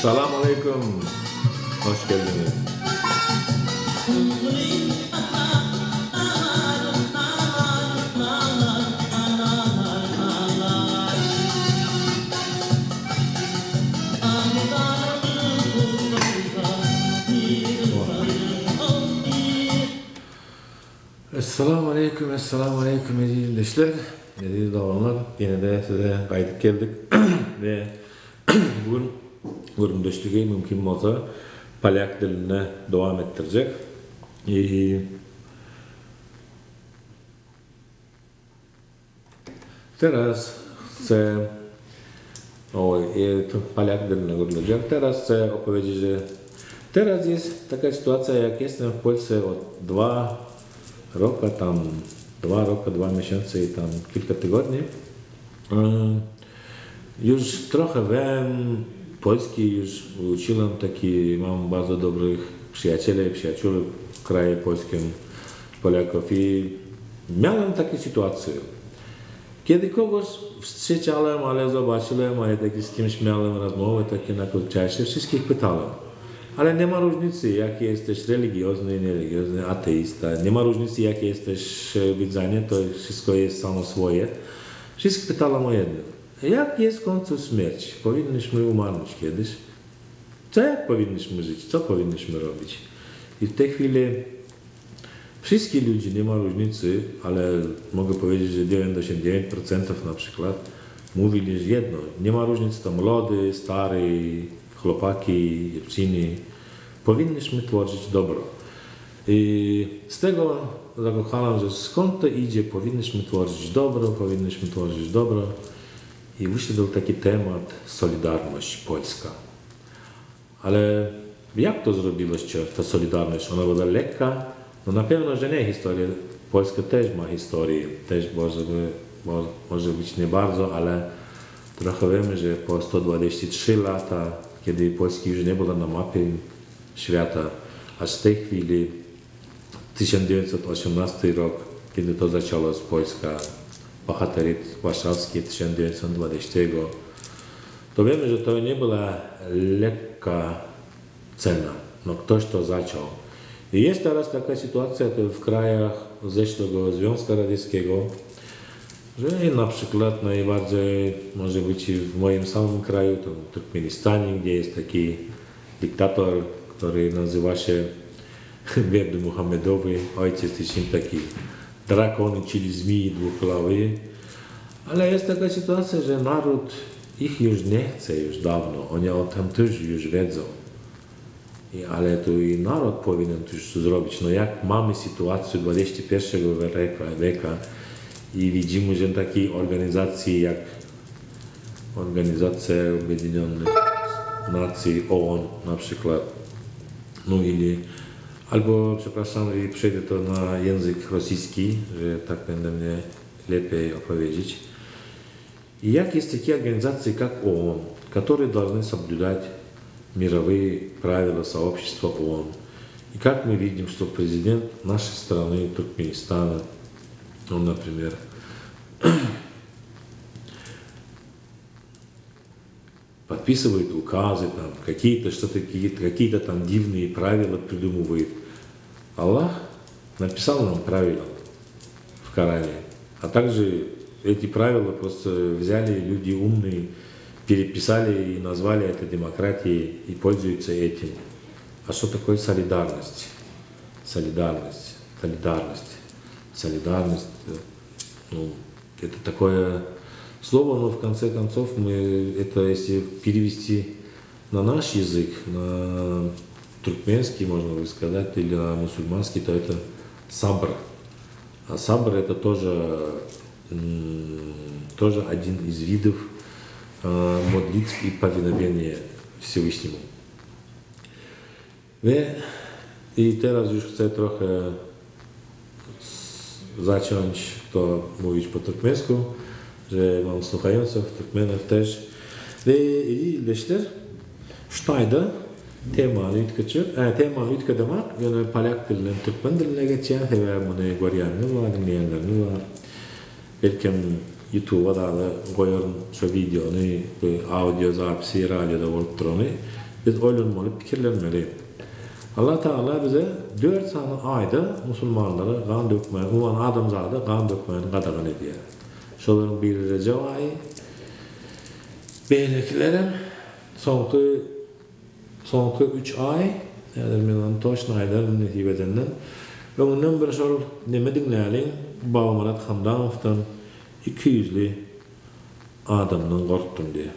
Selamun Aleyküm. Hoş geldiniz. Esselamu Aleyküm, Esselamu Aleyküm kardeşler, aziz davranlar. Yine de size kaydık geldik ve bugün görümdüşlüğü mümkün olsa Polyak diline devam ettirecek. Teraz chcę Polyak diline görülecek. Teraz chcę opowiedzieć, że teraz jest taka sytuacja, jak jestem w Polsce od 2 miesiące i tam kilka tygodni. Już trochę wiem polski, już uczyłem mam bardzo dobrych przyjaciół w kraju polskim, Polaków i miałem takie sytuacje. Kiedy kogoś wstrzyczałem, ale zobaczyłem, a z kimś miałem rozmowę takie na krótsze, wszystkich pytałem. Ale nie ma różnicy, jaki jesteś religijny, niereligijny, ateista. Nie ma różnicy, jakie jesteś widzenie, to wszystko jest samo swoje. Wszystkich pytałem o jedno. Jak jest w końcu śmierć? Powinniśmy umarnąć kiedyś? Jak powinniśmy żyć? Co powinniśmy robić? I w tej chwili wszyscy ludzie, nie ma różnicy, ale mogę powiedzieć, że 99% na przykład mówili, że jedno. Nie ma różnicy, to młody, stary, chłopaki, dziewczyny, powinniśmy tworzyć dobro. I z tego zakochałem, że skąd to idzie, powinniśmy tworzyć dobro. I wyszedł taki temat Solidarność Polska. Ale jak to zrobiło się, ta Solidarność? Ona była lekka? No na pewno, że nie historia. Polska też ma historię, też może być nie bardzo, ale trochę wiemy, że po 123 lata, kiedy Polski już nie było na mapie świata, aż w tej chwili 1918 rok, kiedy to zaczęło z Polska, bohateryt warszawski 1920, to wiemy, że to nie była lekka cena. No ktoś to zaczął. I jest teraz taka sytuacja w krajach zeszłego Związku Radzieckiego, że na przykład najbardziej może być w moim samym kraju, to w Turkmenistanie, gdzie jest taki dyktator, który nazywa się Berdimuhamedowy, ojciec jest taki drakon, czyli zmij dwugłowy. Ale jest taka sytuacja, że naród ich już nie chce już dawno, oni o tym też już wiedzą. Ale to i naród powinien już zrobić. No jak mamy sytuację XXI wieku, i widzimy, że takiej organizacji jak Organizacja Objednionych Nacji, OON na przykład, albo przepraszam, przejdę to na język rosyjski, że tak będę mnie lepiej opowiedzieć. И jak есть такие организации, как ООН, которые должны соблюдать мировые правила сообщества ООН. И как мы видим, что президент нашей страны, Туркменистана, он, например, подписывает указы, там, какие-то там дивные правила придумывает. Аллах написал нам правила в Коране, а также эти правила просто взяли люди умные, переписали и назвали это демократией и пользуются этим. А что такое солидарность? Солидарность. Это такое слово, но в конце концов это если перевести на наш язык, на туркменский, можно сказать, или на мусульманский, то это сабр. А сабр это тоже один из видов modlitw i powinowania Всевышнему. I teraz już chcę trochę zacząć to mówić po turkmensku, że mam słuchających Turkmenów też. I leşler Штайда tema demek, yani Polak dilinden Türkmen diline geçen ve bunu görüyenler var, dinleyenler var. Belki YouTube'a da koyarım şu videonu, audio zapisi, radyoda olup duranı. biz oýlanmaly, pikirlenmeli. Allah Taala bize 4 sany aýda musulmanlara gan dökmän, ulan adamzada gan dökmän gadagan edýär. Şolaryň biri Recep aýy. Beýlekilerem soňky 3 aý, ýa-da men toşna aýlar netibedenden we ondan bir şol neme diňläliň Bagmarat Hamdamowdan 200'li adamdan gorkdum diýär.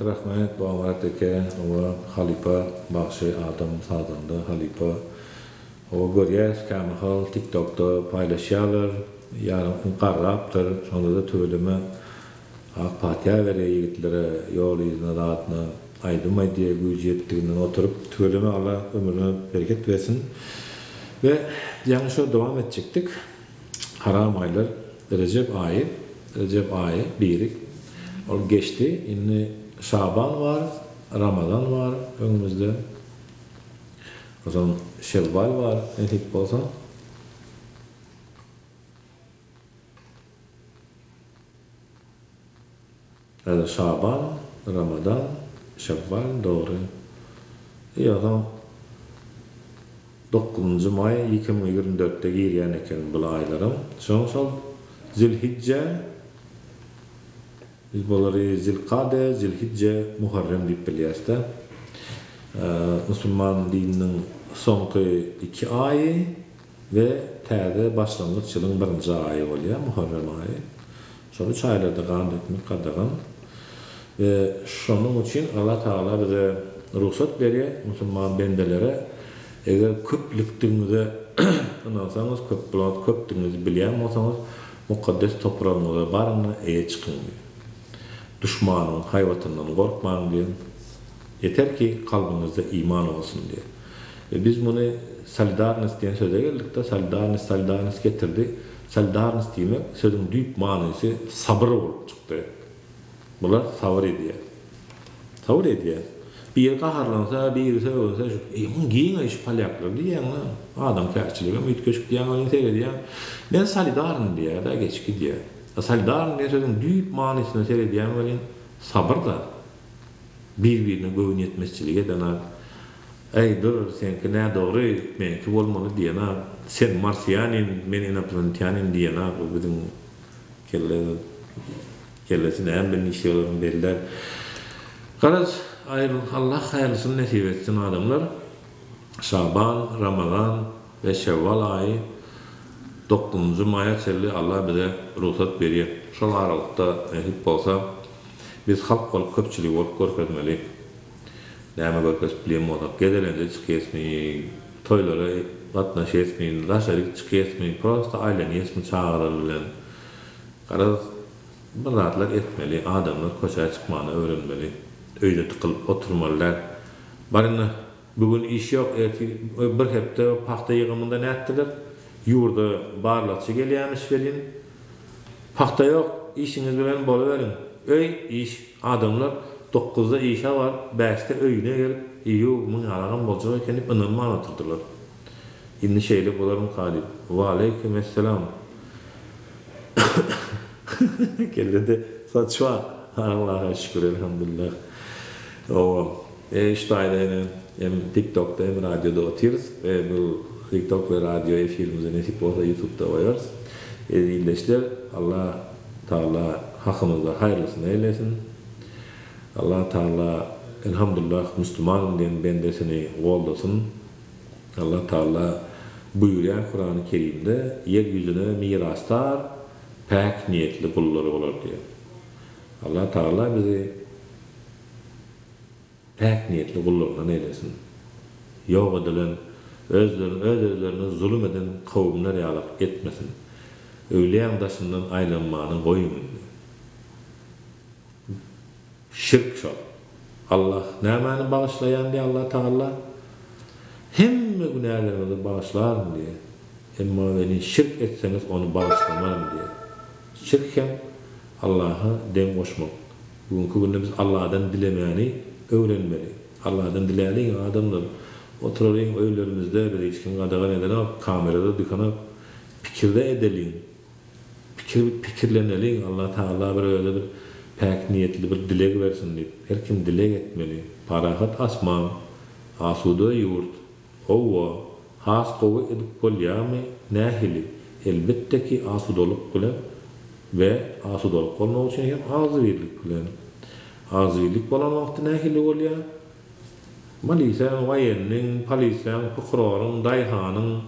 Rahmet Bagmarat eke, o Halipa Bagşy Adam Sazanda Halipa o görýär kämehal TikTok'ta paylaşýarlar, ýa-da garrapdyr, şonda da töwleme Akpatiýa berýär ýigitlere, ýol ýüzüne ratna aýdymay diýe güýjetdiginden oturup töwleme Allah ömrüne bereket versin. Ve ýa-ni şo dowam etjekdik. Haram aýlar Recep aýy biri ol geçti. Inni Şaban var, Ramazan var önümüzde. O zaman Şevval var, etik bolsa. Yani Şaban, Ramazan, Şevval doğru. O zaman 9 may 2024'te girýän eken bu aýlarym. Şol Zilhicce, biz bolary Zilqade, Zilhicce, Muharrem diýip bilýäsde. Musulman dininiň soňky 2 aýy we täze başlangyç ýylyň 1-nji aýy bolýar, Muharrem aýy. Şol 3 aýlarda gand etmek gadagan. Ve şonuň üçin Allah Taala bize ruhsat berýär, musulman bendelere. Eger köplikdiňize anasaňyz, köp bilen köpdiňizi bilýän bolsaňyz, mukaddes toprağyňyza baryňy eýe çykyň. Düşmanyň haýwatyndan gorkmaň diýen. Yeter ki kalbinizde iman olsun diye. Biz bunu solidarnost diyen söze geldik de solidarnost getirdi. Solidarnost demek sözün düýp manysy sabır bolup çykdy. Bular sabır edýär. Sabır edýär. Bir gaharlansa, bir söýülse, "Eýin giň iş palyaklar" diýen adam käçiligi mütkeşik diýen ýa diýen. Men solidarn diýär da geçki diýär. Solidarn diýen sözün düýp manysyny söýleýän bolan sabır da bir-birine göwün etmesçiligi edene. Ey dur, senki ne doğru, menki bolmaly diýene. Sen Marsiyanin, men Inaplantiyanin diýene. Bu bizim kellesin hem ben işlerim beller. Garaz Allah hayrlysyn nesip etsin adamlar. Şaban, Ramazan ve Şevval ayı 9 may'a çelli Allah bize ruhsat berýär. Şol aralykda nähip bolsa biz halk bolup köpçülik bolup görkezmeli. Näme görkezip bilýän bolsak, gedelende çykýasmy, toýlara gatnaşýasmy, raşaryk çykýasmy, prosta aýlanyýasmy çağırar bilen. Garaz bu zatlar etmeli, adamlar koşa çykmany öwrenmeli. Öýde tykylyp oturmalylar. Baryna bugün iş ýok, bir hepde paxta ýygymynda nätdiler? Ýurda barlaçy gelýänmiş welin. Paxta ýok, işiňiz bilen bolaberin. Öý iş, adamlar 9-da işe var, 5-de öýüne gelip, "Ýo, muň alagan boljak eken" diýip ynanma atyrdylar. Indi şeýle bolarym galip. Wa aleykum esselam. Kellede saçwa. Allah'a şükür elhamdülillah. İşte aýda hem TikTok'da hem radyoda oturýarys. Bu TikTok ve radyo efirimize nesip bolsa YouTube'da koýarys. Illeşler Allah Taala hakkımızda hayırlısını eylesin. Allah Taala elhamdülillah Müslüman diyen bendesini goldasın. Allah Taala buyuruyor Kur'an-ı Kerim'de yeryüzüne mirastar pek niyetli kulları olur diyor. Allah Taala bizi pek niyetli kullarından eylesin. Yok edilen özlerine zulüm eden kavimler yalak etmesin. Öyle daşından aylanmanı koyun. Şirk şu. Allah nämeni bağışlayan diye Allah Taala hemme günahlarınızı bağışlar diye. Emma beni şirk etseniz onu bağışlamam diye. Şirken Allah'a den koşmak. Bugünkü günde biz Allah'dan dilemeyeni öğrenmeli. Allah'dan dileyen adamlar oturayım öylerimizde bir hiç kim qadagan edene kamerada dükana pikirde edelim. Pikirlenelin Allah Taala bir öyle bir pek niyetli bir dilek versin deyip her kim dilek etmeli. Parahat asman, asuda yurt, ova, has kovu edip kolyami nahili. Elbette ki asudoluk bilen ve asudoluk olmak için hem azvilik bilen. Azvilik bolan wagty nahili bolýar. Malisan, vayennin, palisan, prokurorun, dayhanyň,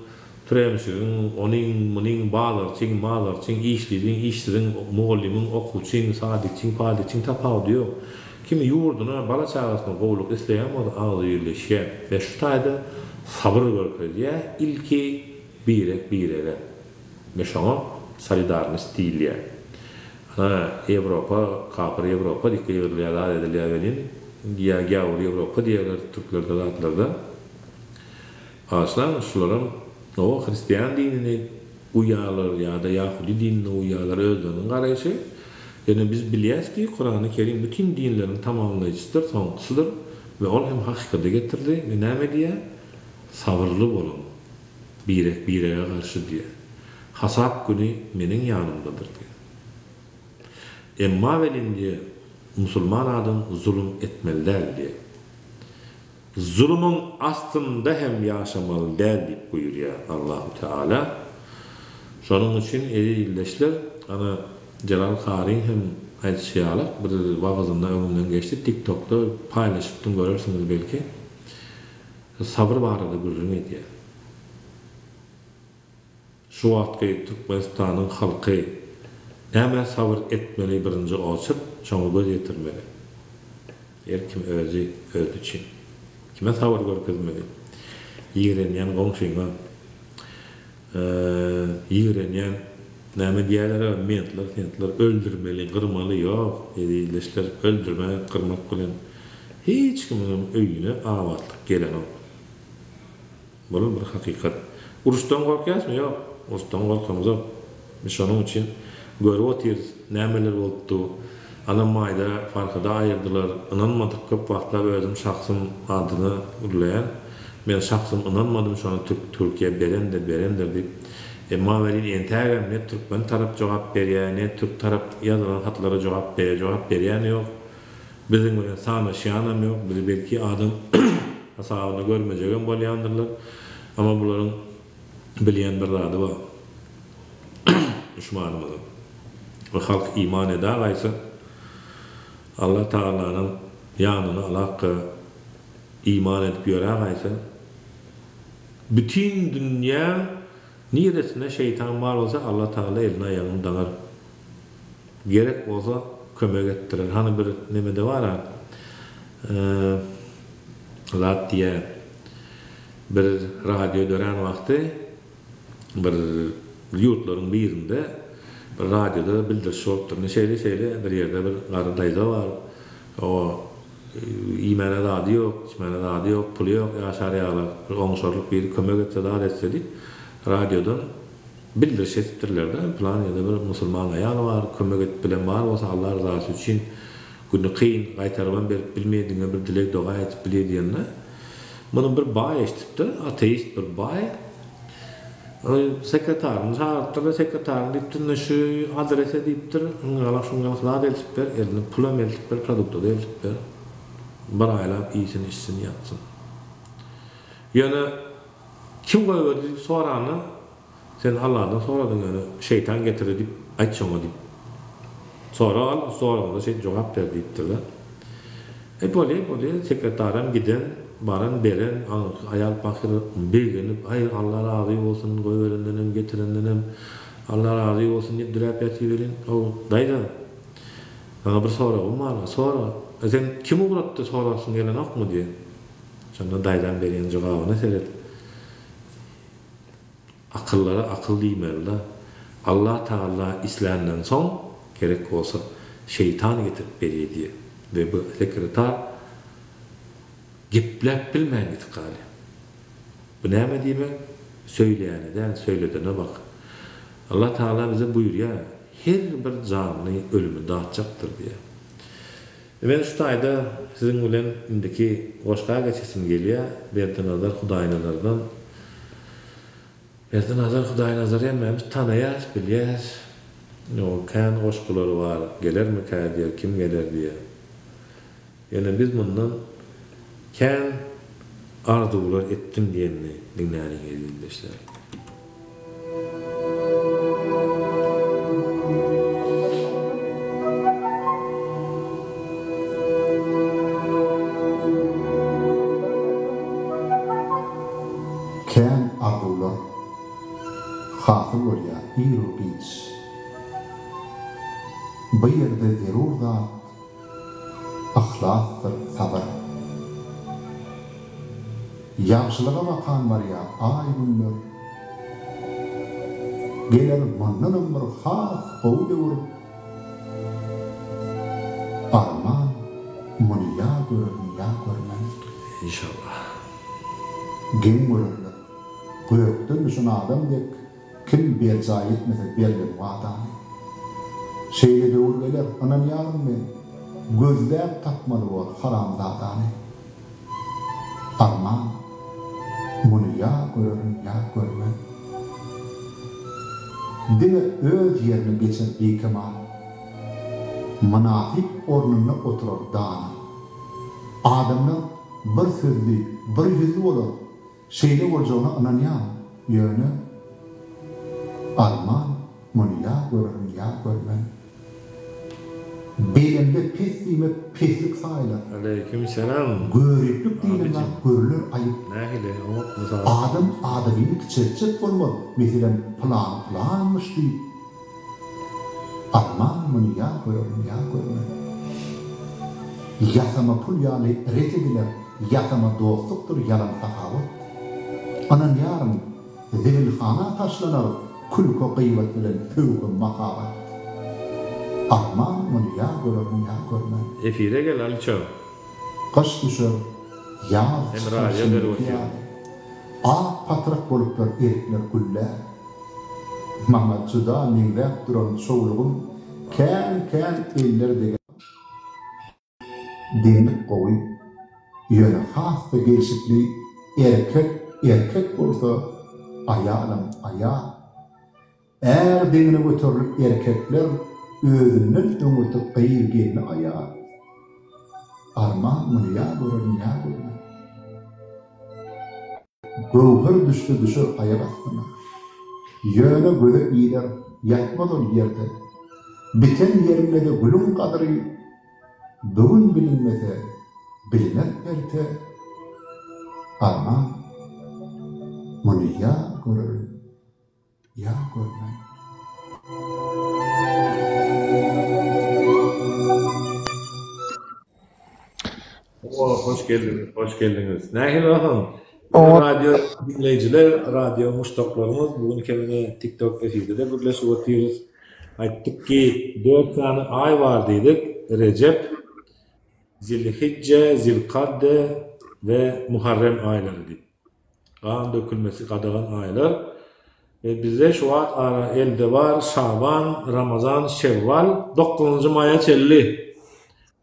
türemşigiň, onuň bazarçyň, işçiň, muallimin, okuwçyň, sadykçyň, padykçyň tapaw diýok. Kimi ýurduna, bala çagasyna gowluk isleýän bolsa agzyrleşýär. Ve şu taýda sabır görkezýär, ilki birek. Ve şoňa solidarnost diýilýär. Evropa, kapır Evropa diýip ýerler ya gavur Evropa diýerler Türkler zatlarda. Aslan şolaryň o Hristiýan dinini uýarlar ýa-da Yahudi dinini uýarlar özleriniň garaýşy. Yani biz bilýäs ki Kur'an-ı Kerim bütün dinlerin tamamlayıcısıdır, soňgusydyr ve ol hem hakykate getirdi. Ve näme diýär? Sabırlı bolun. Birege garşy diýär. Hasap günü meniň ýanymdadyr diýär. Emma velin diye Musulman adam zulüm etmeliler diye. zulmün aslında hem yaşamalı değil deyip buyuruyor Allah-u Teala. Şonun için eýildeşler ana Celal Kari hem aýtşýarlar bir wagazynda öňümden geçti. TikTok'ta paylaşypdym, görürsiniz belki. Sabır barada gürrüň diye. Şu wagtky Türkmenistanyň halky näme sabır etmeli birinji oçup, şoňa göz ýetirmeli. Kim özü için. Kime sabır görkezmeli? Ýigrenýän goňşyňa, ýigrenýän näme diýerler, mentler öldürmeli, gyrmaly ýok. Eýleşler öldürmek, gyrmak bilen hiç kimin öýüne awatlyk gelen ok. Bu bir hakykat. Uruşdan gorkýasmy? Ýok. Uruşdan gorkamyz ok. Biz şonuň üçin görüp otyrys, nämeler bolupdy. Ana maýda farkyda aýyrdylar. Inanmadyk köp wagtlar özüm şahsym adyny urlaýan. Men şahsym inanmadym şonu Türkiýe berendir diýip. Emma welin entägem ne Türkmen tarap jogap berýär, ne Türk tarap ýazylan hatlara jogap berýän ýok. Biziň bilen sanaşýanam ýok. Bir belki adam hasabyny görmejegen bolýandyrlar. Ama bularyň bilýän bir zady bar. Düşmanymyz. Bu halk iman eder gaýsa Allah Taala'nın ýanyna alaqy iman edip ýörer gaýsa bütün dünýä niýetine şeytan bar bolsa Allah Taala eline ýanyny daňar. Gerek bolsa kömek etdirer. Hani bir nemede bar ha. Zat diye bir radio dören wagty bir ýurtlaryň birinde bir radioda bildiriş bolupdyr. Neşeli bir ýerde bir gary daýza bar. O iýmene zady ýok, içmene zady ýok, puly ýok, ýaşarýarlar. Bir oňşarlyk bir kömek etse da etsedi. Radiodan bildiriş etdirler de plan ýa-da bir musulman aýal bar, kömek et bilen bar bolsa Allah rızasy üçin günü kyn gaýtarman berip bilmediňe bir dilek doga etip bilýärdiňne. Bunu bir baý eşitipdir, ateist bir baý. Sekretarın çağırtdı, sekretarın diptir, şu adrese diptir, şungalıklar eltipler, eline pulum eltipler, produktu da eltipler. Bir aylap iyisin, işsin, yatsın. Yani kim koyuyordu soranı, sen Allah'dan soradın yani, şeytan getirir deyip, aç şuna deyip. Sonra da cevap ver deyiptirler. Böyle sekretarım giden, baran beren ayal bakır beğenip ay Allah razı olsun koyverenlerim getirenlerim Allah razı olsun deyip dirap yetiverin o dayda bana bir sorağım var sonra sen kim uğrattı sorasın gelen ok mu diye sonra daydan beriyen cevabını seyret akıllara akıl değmeli Allah Teala İslam'dan son gerek olsa şeytan getirip veriyor diye ve bu sekreter giplep bilmeyen itikali. Bu näme diýmek? Söýleýäneden, söýledene bak. Allah Taala bize buyuruyor, her bir canly ölümü dağıtacaktır diye. Ben şu taýda siziň bilen indiki goşga geçesim gelýär. Berden nazar Hudaýnalardan. Berden nazar Hudaýnazar hemmemiz tanaýar, bilýär. O kan goşgulary bar, gelermi diýär, kim geler diýär. Ýani biz bundan Ken arzular ettim diyenini dinleyen eğilimdeşler. Ken arzular hatır olya iru biz. Bu yerde zerur da ahlaktır sabır. Yaxşılığa bakan var ya ay günler gelir manlanım bir has oğlu vurup arman bunu ya görmen İnşallah. Gen görürler göktün düşün adam dek kim bir zayit mesela belli vadan şeyle doğru gelir anan yarım ben gözler tapmalı var haramzadan arman bunu ya görmen. Dine öz yerine geçen ikemal. Manafik ornuna oturur dağına. Adamın bir sözli, bir yüzlü olur. Şeyle olacağına ananyan, yönü Alman, bunu ya görürüm, ya görmem. Belimde pesliğime peslik sayılır. Aleyküm selam. Görüklük değilim lan, görülür ayıp. Nahile, o mesela. Adam adamını küçültecek olmalı. Mesela planmış deyip. Alman bunu ya görürüm, ya görmem. Yasama pul yağlı ret edilir. Yasama dostluktur yalan sakavat. Anan yarın zibilhana taşlanır. Kulko kıymet bilen fevki makavat. Alman bunu ya görürüm, ya görmem. Efire gel Aliço. Kış düşür, yaz Hem çıkar radyo şimdi ver bakayım. yani. Ağ patrak boluplar erikler güller. Mamatçıda minrek duran soğuluğun kän eller degen. Denlik koyu, yönü hasta gelişikli erkek bolsa ayalım aya. Eğer dengine götürülüp erkekler özünün öngütüp kıyır gelini aya. Arman bunu ya görürüm, ya görürüm. Gövher düşür ayak astına. Yöne göze iyiler yatmaz ol yerde. Biten yerimle de gülün kadri. Bugün bilinmese biliner erte. Arman bunu ya görürüm, ya görmem. Hoş geldiniz, hoş geldiniz. Nahil olsun. Radyo dinleyiciler, radyo muştoklarımız bugün kendine TikTok efirde de birleşip oturuyoruz. Ayttık ki 4 tane ay var dedik. Recep, Zilhicce, Zilkadde ve Muharrem ayları dedik. Kan dökülmesi kadağan aylar. Bizde şu an ara elde var Şaban, Ramazan, Şevval, 9. aya çelli.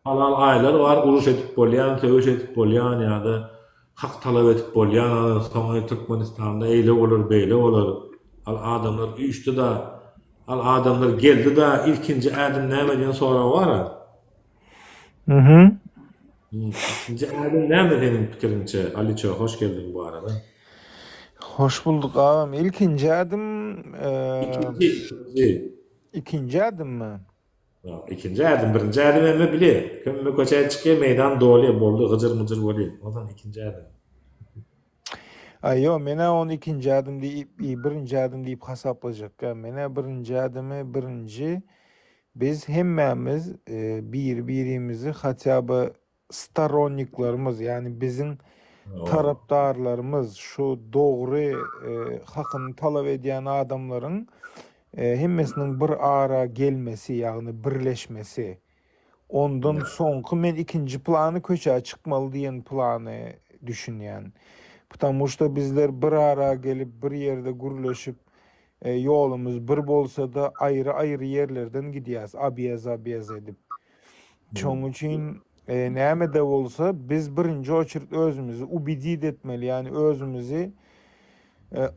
Halal aylar var, uruş etip bolyan, tövüş etip bolyan ya da hak talep etip bolyan, sonra Türkmenistan'da eyle olur, beyle olur. Al adamlar üçtü da, al adamlar geldi da ilkinci adım nämeden sonra var. İkinci adım nämeden fikirince? Aliço, hoş geldin bu arada. Hoş bulduk ağam. İlkinci adım ikinci adım mı? İkinci adım, birinci adım emme bile. Kömme koçaya çıkıyor, meydan doğuluyor, boldu, gıcır mıcır oluyor. O zaman ikinci adım. Ay yo, mene onu ikinci adım deyip, birinci adım deyip hasaplayacak. Mene birinci adımı birinci. Biz hemmemiz birimizi hatabı staronniklarımız yani bizim taraftarlarımız şu doğru hakkını talep ediyen adamların hemmesinin bir ara gelmesi yani birleşmesi. Ondan soňky men ikinci planı köçe çıkmalı diyen planı düşünýän. Потому что bizler bir ara gelip bir yerde gürleşip yolumuz bir bolsa da ayrı yerlerden gidýäs, abiyaz edip. Çoň üçin näme de bolsa biz birinci oçurt özümüzi ubidit etmeli, yani özümüzi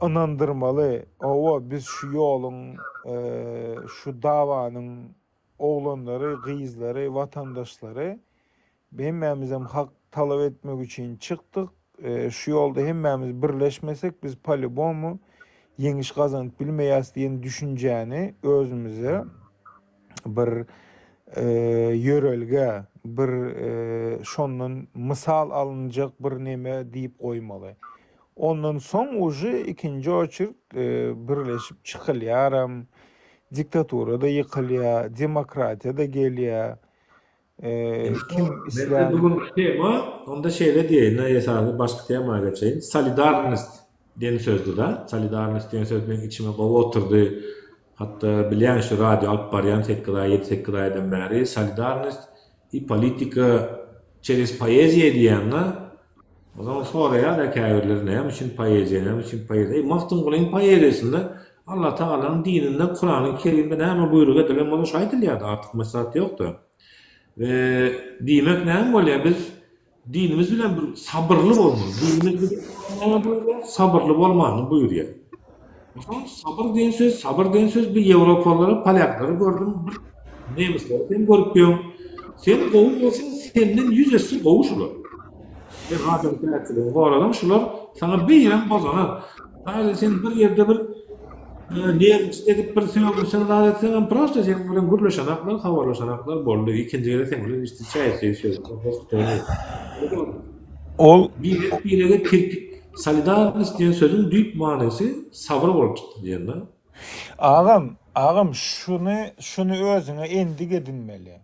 inandırmalı. Owa biz şu yolun, şu davanın oğlanları, gyzlary, vatandaşları hemmemizden hak talep etmek için çıktık. Şu yolda hemmemiz birleşmesek biz polibonu yeňiş gazanyp bilmeýäs diýen düşünjäni özümüze bir yörelge, bir şondan misal alınacak bir neme diýip goýmaly. Ondan soň uje ikinji oçurt birleşip çykylýaram. Diktatura da yıkılıyor, demokratiya da geliyor. Kim İslam... Bugün tema, onda şeyle diye, ne yasarlı başka tema geçeyim. Solidarnost diyen sözdü da. Solidarnost diyen söz benim içime kova oturdu. Hatta bilen şu radyo alıp barayan 7-8 aydan beri. Solidarnost i politika çerez poeziya diyenle. O zaman sonra ya da kâvirler ne için poeziya, ne için poeziya. Maftun kulayın poeziyasında Allah Teala'nın dininde, Kur'an-ı Kerim'de näme buyruk edilen bunu şaýdylýar artık mesat yoktu. Ve diýmek näme bolýar? Biz dinimiz bilen bir sabırlı bolmaly. Dinimiz bilen sabırlı bolmaly buýurýar. Mesela sabır diýen söz bir Ýewropalara, Polaklara gördüm. Nemisler sen görüp ýok. Sen gowuş bolsaň senden 100 esir gowuşurlar. hakim täsirine goradan şular sana bir ýere bozanar. Aýda sen bir ýerde bir diýelim edip bir söýgüsen zat etsen prosta sen bilen gürleşenaklar, habarlaşanaklar boldy. Ikinji ýere sen bilen işte çaý söýýär. Ol Bir ýere kirpik solidarность diýen sözüň düýp manysy sabır bolup çykdy diýende. Ağam şunu özüňe endik edinmeli.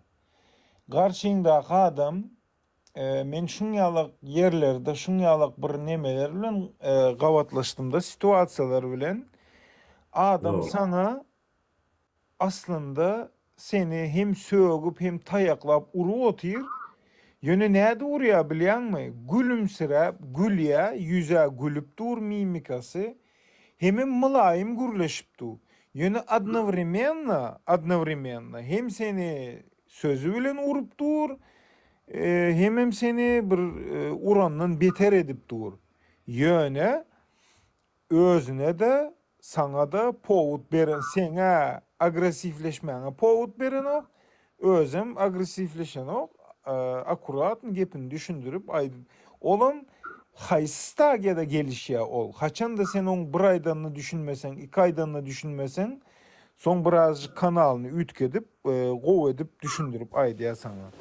Garşyňdaky adam men şunýalyk yerlerde, şunýalyk bir nemeler bilen gawatlaşdymda, situasiýalar bilen adam Doğru. sana aslında seni hem sögüp hem tayaklap urup otyr. Yöne näde urýar bilýänmi? Gülümsirep, gülýä, yüze gülüp dur mimikasy hem mylaýym gürleşip dur. Yöne одновременно hem seni sözü bilen urup dur, hem seni bir urandan beter edip dur. Yöne özüne de sana da powut beren, sene agresifleşmäňe powut beren ok, özüm agresifleşen ok, akurat gepini düşündürüp aýdym. Olam haýsy stagiyada gelişýär ol. Haçan da sen oň bir aýdanny düşünmesen, 2 aýdanny düşünmesen, soň biraz kanalyny ütkedip, gow edip düşündürüp aýdýar sana.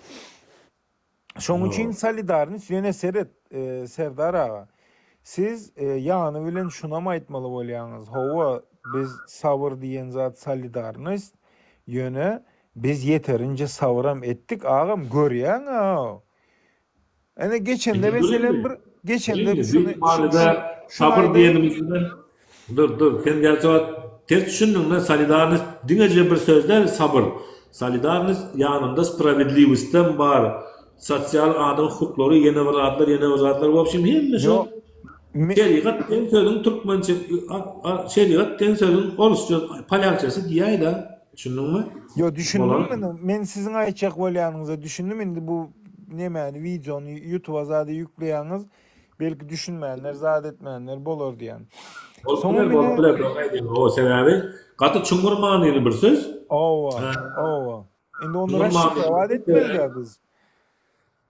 Şoň üçin solidarność ýene seret, Serdar ağa. Siz ýany bilen şunam aýtmaly bolýaňyz. Howa biz sabır diýen zat solidarność ýöne biz yeterince savram ettik ağam görýän ağa. Ene geçende mesela geçende şunu sabır diýenimizden dur sen gerçi ters düşündüň solidarność diňeje bir sözler sabır. Solidarność ýanynda sprawiedliwostem bar. Sosial adam hukuklary ýene bir zatlar bolşym hemme şu şeriat den sözüň türkmençe şeriat den sözüň orusça palyakçasy diýär-de. Düşündüňmi? Yo düşündüm men sizin aýtjak bolýanyňyza düşündüm. Endi bu nämäni videonu YouTube'a zady ýükleýäňiz belki düşünmeýänler, zat etmeýänler bolar diýen. O sebebi gaty çuňgur manyly bir söz. Owa. Endi onu raşyk etmeli biz.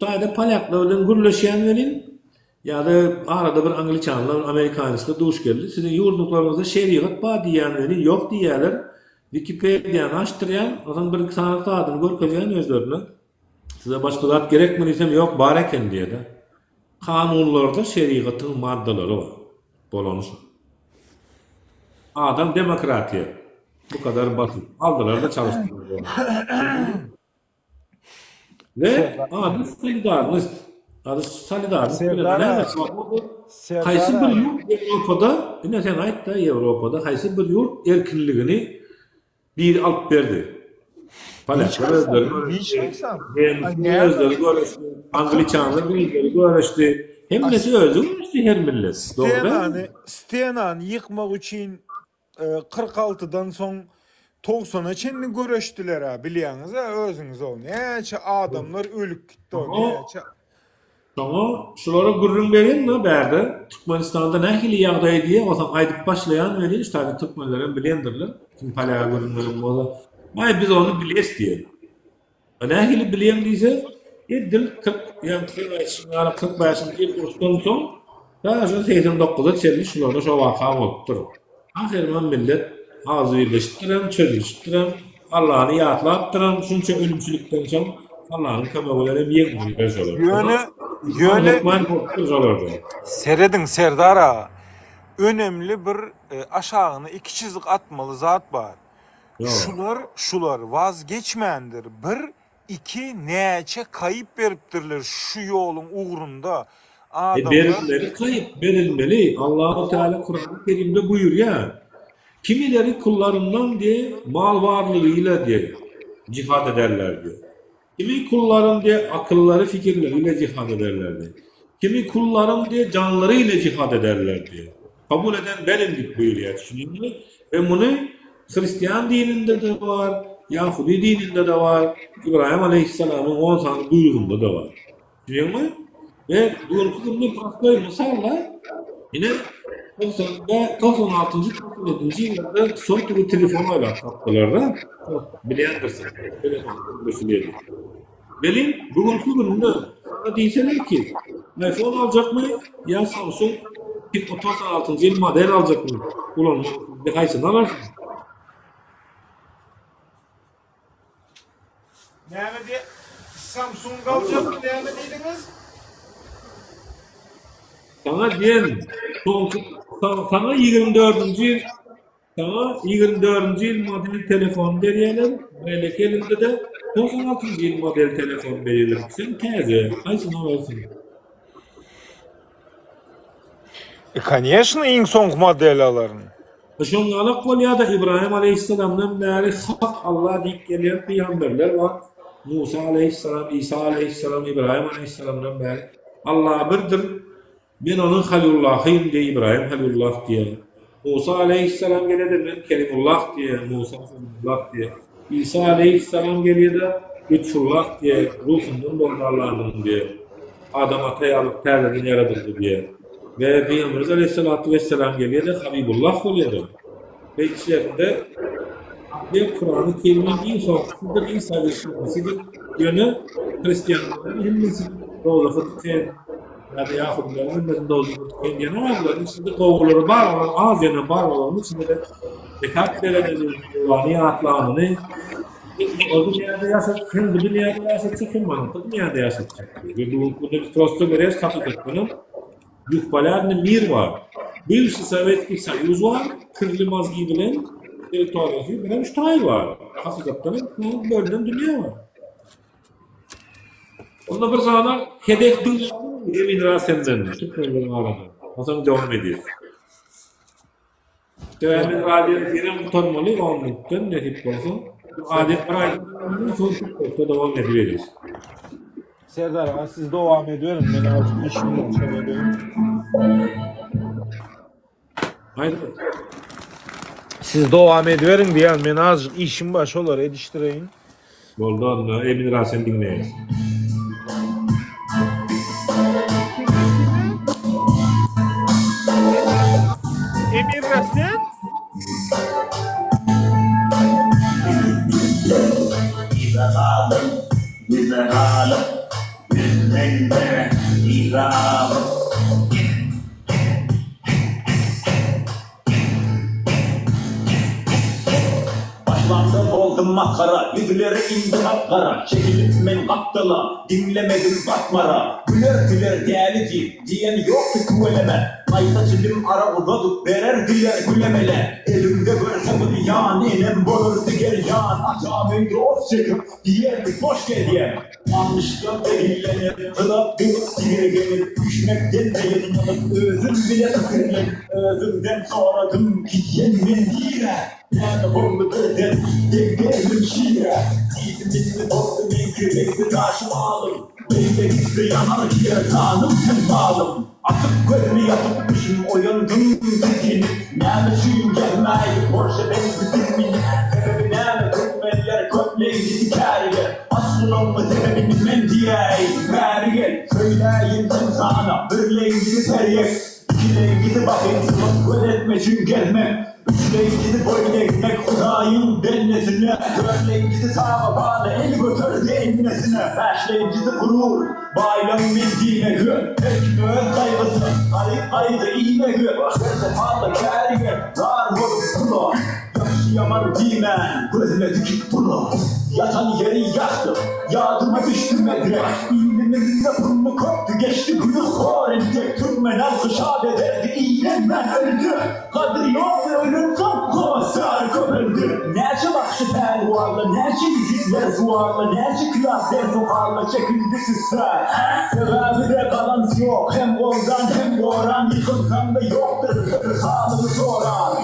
Taýda palyaklar bilen gürleşýän welin ýa-da arada bir angliçanlar, amerikanyslar duş geldi. Sizin ýurduklaryňyzda şeriat bar diýen welin ýok diýerler. Wikipedia'ny açdyrýan, oňa bir sanatly adyny görkezýän özlerine. Size başga zat gerekmi diýsem, ýok bar eken diýdi. Kanunlarda şeriatyň maddalary bar. Bolanyş. Adam demokratiýa. Bu kadar basit. Aldylar da çalışdyrdylar. Ve solidarność. Haýsy bir ýurt Ýewropada, ine sen aýtda Ýewropada haýsy bir ýurt erkinligini bir alıp berdi. Palyaklar özleri görüşdi, angliçanlar özleri görüşdi. Hemmesi özü görüşdi her millet. Stenany ýykmak üçin 46'dan soň 90'a çenni görüşdiler ha, bilýäňiz ha, özüňiz ol. Näçe adamlar ölüp gitdi o, näçe. Soňa şulara gürrüň beren bärde. Türkmenistanda nähili ýagdaý diýe, otaň aýdyp başlaýan welin işte türkmenlerin bilendirler. Kim palyaga gürrüňlerin bola. Maý biz onu biles diýer. Nähili bilýän diýse, edil 40 ýa-da 45-nji kursdan soň daha 89'a çelli şularda şo waka bolupdyr. Ahirman millet hazırlaştıran, çözüştüren, Allah'ını yatlattıran, şunca ölümçülükten soň Allah'ın kömegleri ýeňmeli Yöne seredin Serdar ağa. Önemli bir aşağına 2 çizik atmalı zat bar. Şular vazgeçmendir. 1 2 näçe kayıp beripdirler şu ýoluň ugrunda. Berilmeli, kayıp berilmeli. Allah-u Teala Kur'an-ı Kerim'de buyurýar. Kimileri kullarından diye mal varlığıyla diye cihad ederler diyor. Kimi kullarım diye akılları fikirleriyle cihad ederler diye. Kimi kullarım diye canlarıyla cihad ederler diye. Kabul eden benim buyuruyor. Şimdi ve bunu Hristiyan dininde de var, Yahudi dininde de var, İbrahim Aleyhisselam'ın 10 tane buyruğunda da var. Biliyor musun? Ve bugünkü başka misalla yine 96. 97. yıllarda son türlü telefonuyla kaptılarda bilendirsin. Telefon düşünüyorum. Benim bugünkü günümde sana diyseler ki iPhone alacak mı? Ya Samsung 36. yıl model alacak mı? Ulan bir kaysını alarsın. Näme diye Samsung alacak mı näme diýdiňiz? Sana diyen sana 24. yıl sana 24. yıl model telefon veriyorlar. Böyle elinde de 96. yıl model telefon veriyorlar. Sen teze. Kaysını alarsın? Конечно, iň soňky modellalaryny. Şoňalyk bolýa-da İbrahim aleyhisselamdan bäri hak Allah diýip gelýän peýgamberler var. Musa aleyhisselam, İsa aleyhisselam, İbrahim aleyhisselamdan bäri Allah birdir. Men onun Halilullah'yım diye İbrahim Halilullah diye. Musa aleyhisselam geledi ben Kelimullah diye. Musa Kelimullah diye. İsa aleyhisselam geliyor da Lütfullah diye. Ruhundan doldu Allah'ın diye. Adam atayı alıp terlerini yaratıldı diye. Ve Peygamberimiz aleyhissalatu vesselam geliyor da Habibullah oluyor. Ve içlerinde bir Kur'an-ı Kerim'in en sonrasıdır, İsa aleyhisselam'ın yönü Hristiyanların hemmesi doğru fıtıkçı ya da Yahudilerin hemmesinde olduğu fıtıkçı yana varlar. İçinde kovulları var olan, az yana var olan içinde de dekat verelim, Kur'an'ı atlanını o dünyada yaşatacak, hem bu dünyada yaşatacak, hem mantıklı dünyada yaşatacak. Ve bunu bir trosta göre kapatacak bunun. Yuhbalarının bir var. Bir Sovetski Soyuz var, kırılmaz giyilen territoriyası bilen Ştay var. Hakikaten bölünen dünya var. Onda bir zamanlar hedef dünya Emin Rasen'den Türkmenlerin arada. O zaman devam ediyor. Emin Rasen'den yine mutarmalı olmaktan ne tip olsun. Adet bir aydan sonra devam ediyoruz. Serdar, siz devam ediyorum. Ben artık işimi çeviriyorum. Haydi. Siz devam ediverin diyen men azıcık işim baş olar ediştireyim. Boldu onu Emin Rasen dinleyiz. Emir Rasen? Liberale, Länder, Iran. Başlandı oldum makara, yüzleri indi kapkara. Çekilip men kaptala, dinlemedim bakmara. Güler değerli diyen yoktu kuveleme. Mayta çilim ara uzadıp verer diler gülemele. Elimde görse bu diyan, enem bolur diger yan. Acamın dost çekip diğer bir boş geliye. Yanlışlıkla belirlenir, kılıp bir sigir gelir. Düşmekten de yanılıp özüm bile sıkırlar. Özümden sonradım ki yenmen yine. Yani bunu birden devlerim şiire. İzmir'de dostum en kürekli taşım alım. Benim gitti yanar diye tanım sen bağlım. Atıp gözümü yatıpmışım uyandım dikini. Nâme suyum gelmeydi Porsche benzi dikmini. Sebebi nâme Türkmenler kökleydi dikeriye. Aslının mı sebebini men diyeyim gel. Söyleyeyim sen sana birleyin gidi teriyek. İkileyin gidi bakayım sınıf öğretme çünkü gelmem. Üçleyin gidi boyuna ekmek Hudayın dennesine. Dörtleyin gidi sağa bağlı el götür dennesine. Beşleyin gidi gurur bayram bildiğine gör. Ekmeğin kaygısı kaydı iğne gör. Verse pahalı kâriye zar bolup kula. Yaşayamam dimen gözüme dikip bunu. Yatan yeri yaktım yağdıma düştüm medre. İğnemin yapımı koptu geçti günü horenti. Türkmen halkı şahadet ederdi iğnemden öldü. Kadri yok ölüm kapı sar köpüldü. Nerce bakşı pervarlı nerce yüzükler zuvarlı. Nerce kıyasler sokarlı çekildi süsler. Sebebi de balans yok hem goldan hem boran. Yıkılsam da yoktur sağlığı soran.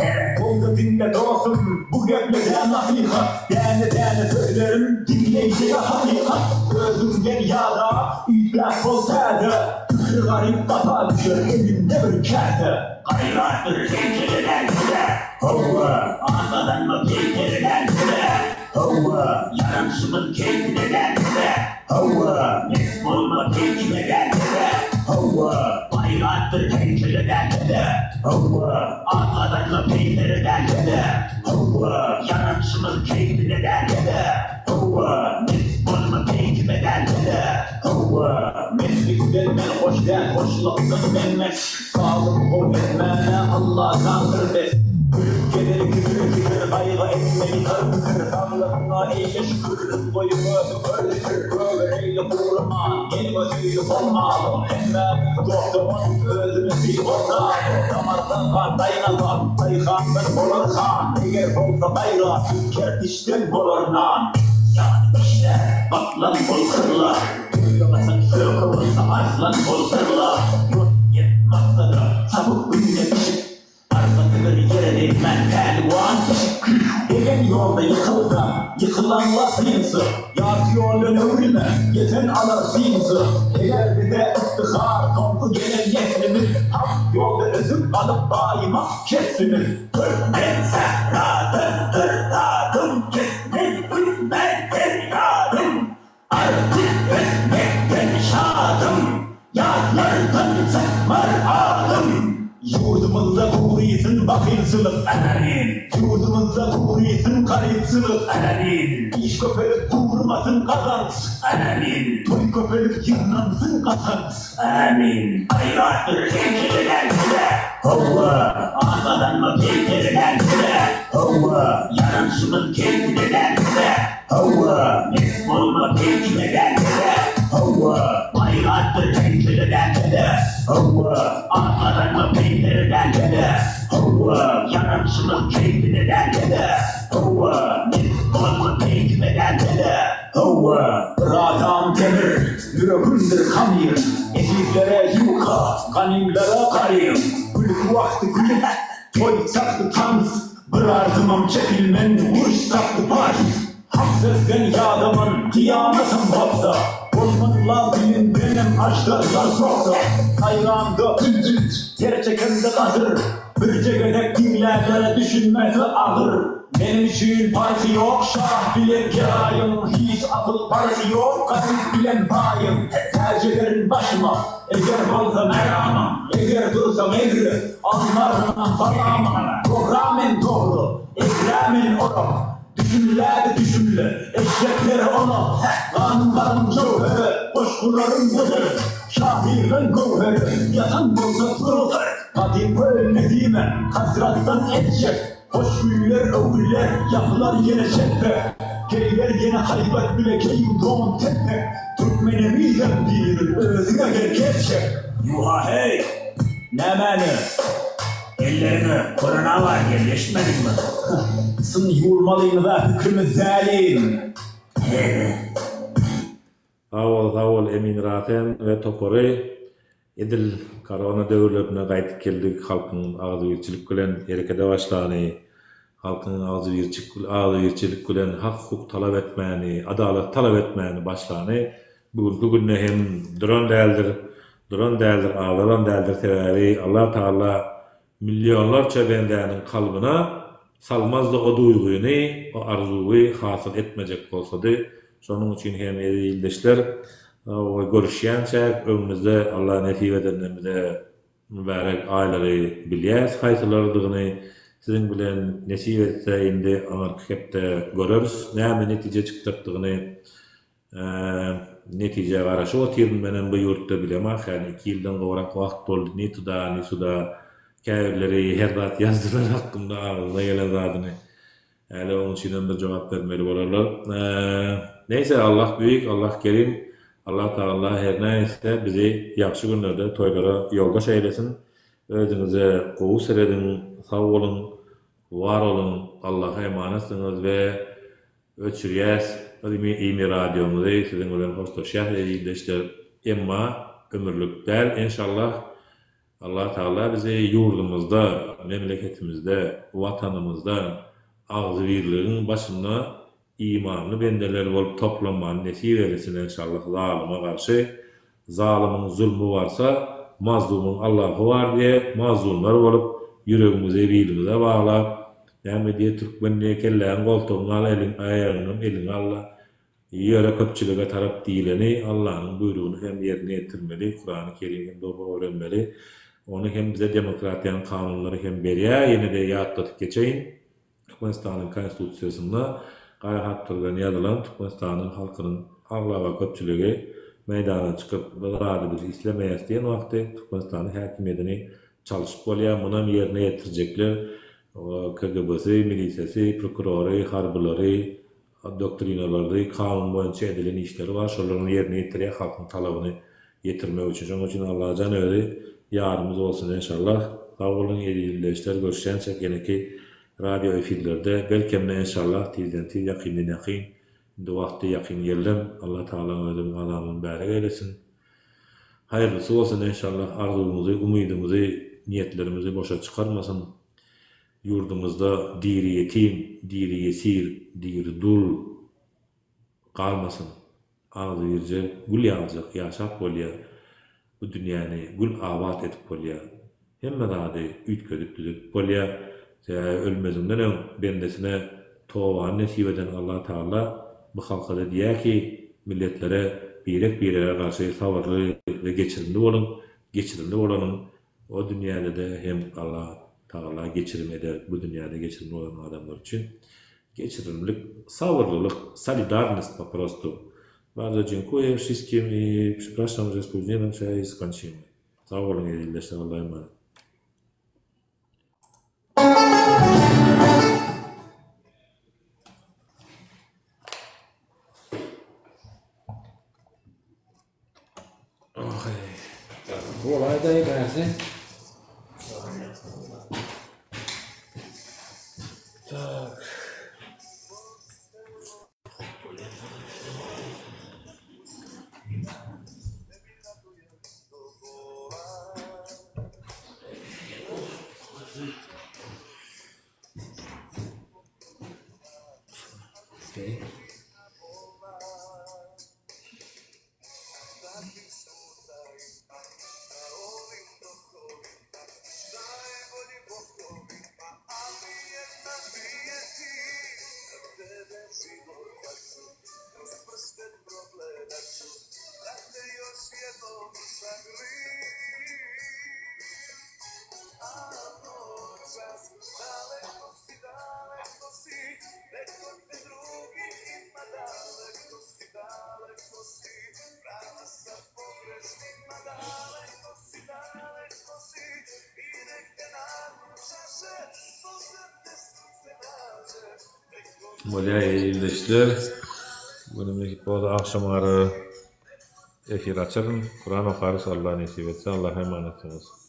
Oldu dinle dostum bu göklerden hakikat. Dene söylerim dinleyici hakikat. Özümden yağda iflas olsaydı. Kır garip kafa düşür elimde bir kerde. Kaynaktır tencereler size. Hova anladan mı tencereler size. Hova yaramsımın kendine size. Hova nesbolma tencereler size. Hova kaynaktır tencereler size. Hova anladan mı tencereler size. Hova yaramsımın kendine size. Hova nesbolma tencereler size. Hova meslikten ben hoş Güzel hoşluktan menmeş sağlık bol etmene Allah'tandır be. Gülüp gelir güdür kaygı etmeyi karıdır. Sağlığına eyle şükür boyumu öldür. Öğreyle kurma yeni ödüyü olmalı. Emme doktorun özünü bir orta. Damardan kan dayanamam sayıkandan olur kan. Eğer olsa bayrağı kertişten olur nan. Yani işte atlan bol kırla. Duyuyorsan şöyle kıvırsa arslan bol kırla. Yok yetmezse da çabuk ünle pişip arkasıdır yere değmen pehlivan Egen yolda yıkıldı yıkılanla sıyınsı Yat yolun ömrüne yeten alır sıyınsı Eğer bize iftihar kompu gelen yeslimiz Hak yolda özüm alıp daima kesimiz Ben sehradım hırdadım kesmek bitmez feryadım Artık ötmekten şadım Yatlardan sıkmar adım Yurdumuzda kuruysun bakılsılık ananin Yurdumuzda kuruysun karıpsılık ananin İş köpelik kurmasın kazanç ananin Toy köpelik yıknansın kazanç amin Hayrattır keyfeliler bile Hova Anadan mı keyfeliler bile Hova Yaransının keyfeliler bile Hova Mesmol mu keyfeliler bile Hova Hayrattır keyfeliler bile Hova Anadan mı keyfeliler bile Hova Yaransının keyfeliler bile Hova Mesmol mu keyfeliler bile Hova Radam demir Yüreğimdir kanıyım Esiflere yuka Ganimlere karıyım Gülük vakti gülük Toy saktı tanız Bir arzımam çekilmen Vuruş saktı paris Hak sesden yağdamın Kıyametim bapsa Olmanla bilin benim açlarlar soksa Hayrandı bülbül Ter çekende hazır Bir cegedek dinlerlere düşünmesi ağır Benim için parti yok şah bilen kirayım Hiç akıl parti yok kasıt bilen payım Tercih ederim başıma Eğer olsa meramım Eğer dursam egri Anlarım falamım Programın doğru Ekremin oram Düşünler eşekleri ona Kanunların cevheri Boşkuların gözü Şahirin gövheri Yatan bulsa durulur Kadim ölmediğime Hasrattan edecek Hoş güller övüller Yapılar yine şeppe Geyler yine haybet bile Geyim doğum tepe Türkmenimizden bir Özüne gel geçecek Yuha hey Ne meni Ellerine korona var yerleşmedin mi? Sın yurmalıyım da hükümü zalim. Avol Emin Raten ve Topori edil korona döwürlerine gaýtyp geldik. Halkyň agzybirçilik bilen herekete başlany. Halkyň agzybirçilik bilen hak hukuk talap etmäni, adalet talap etmäni başlany. Bugünkü günde hem duran däldir, ağlaran däldir sebebi Allah Taala milyonlarça bendenin kalbına salmaz da o duyguyu, o arzuyu hasıl etmeyecek olsadı. Sonun için hem ildeşler o görüşýänçä öňümizde Allah nasip edenlerimize mübarek aileleri bilýäs, haýsylardygyny sizin bilen nasip etse indi Amerika'da görürüz. Näme netije çykdygyny netije garaşy otyrdym menen bu ýurtda bilemek. Yani 2 ýyldan gowrak wagt boldy. Ni tuda, ni suda käbirleri her zat yazdylar hakkında ağzına gelen zadyny. Äle onun için bir jogap bermeli bolarlar. Neyse Allah büyük, Allah kerim. Allah Taala her näse bizi ýaxşy günlerde toýlara ýoldaş eýlesin. Özüňize gowy seredin, sag bolun, var olun. Allah'a emanetsyňyz we öçürýäs. Imi radiomuzy siziň bilen hoşlaşýar eýleşdir. Emma ömürlükler inşallah Allah Teala bizi yurdumuzda, memleketimizde, vatanımızda ağzı birliğin başına imanlı bendeler bolup toplanmanı nesip eylesin inşallah zalıma karşı. Zalimin zulmü varsa mazlumun Allah'ı var diye mazlumlar bolup yüreğimize birliğimize bağlap yani diye Türkmenliğe kelleğin koltuğunu al elin Allah yöre köpçülüğe taraf değileni Allah'ın buyruğunu hem yerine getirmeli, Kur'an-ı Kerim'in doğru öğrenmeli. Onu hem bize demokratiyanın kanunları hem berýär, yine de ýatlatyp geçeyin. Türkmenistanyň konstitusiýasynda gaýhat türden ýazylan Türkmenistanyň halkynyň aglawa köpçüligi meydana çıkıp rahat bir islemeýäs diýen wagtda Türkmenistanyň häkimiýetini çalışyp bolýar, munam ýerine ýetirecekler. O KGB'si, milisiýasy, prokurory, harbylary, doktrinalary, kanun boýunça edilen işleri var. Şolaryň ýerine ýetirýär, halkyň talabyny ýetirmek üçin. Şonuň üçin Allah jan özi ýardymyz bolsun inşallah. Sag bolun, ýerleşler görüşýänçe geneki radio efirlerde belkemne inşallah tizden tiz ýakyndan ýakyn. Bu wagtda ýakyn geldim. Allah Taala özüň adamyny bärik eylesin. Hayırlısı bolsun inşallah. Arzumuzy, umydumuzy, niyetlerimizi boşa çıkarmasın. Yurdumuzda diri yetim, diri yesir, diri dul kalmasın. Ağzı yerce gül yağacak, yaşap bolýar. Bu dünýäni gül abat etip bolýar. Hemme zady üýtgedip düzüp bolýar. Ölmezinden öň bendesine towan nesip eden Allah Taala bu halka da diýär ki, milletlere birek-birege garşy sabrly we geçirimli bolun. Geçirimli bolanyň o dünýäde de hem Allah Taala geçirim eder, bu dünýäde geçirimli olan adamlar üçin. Geçirimlik, sabrlylyk, solidarność po prostu. Bardzo dziękuję wszystkim i przepraszam, że spóźniłem się i skończymy. Sağ olun, iyileşler, Allah'a emanet. Bu olay da ilerisi. Tak. Okay. Bolýa iyileşler. Günümdeki boza akşamları efir açarım. Kur'an okarız, Allah nasip etse. Allah'a emanetsiniz.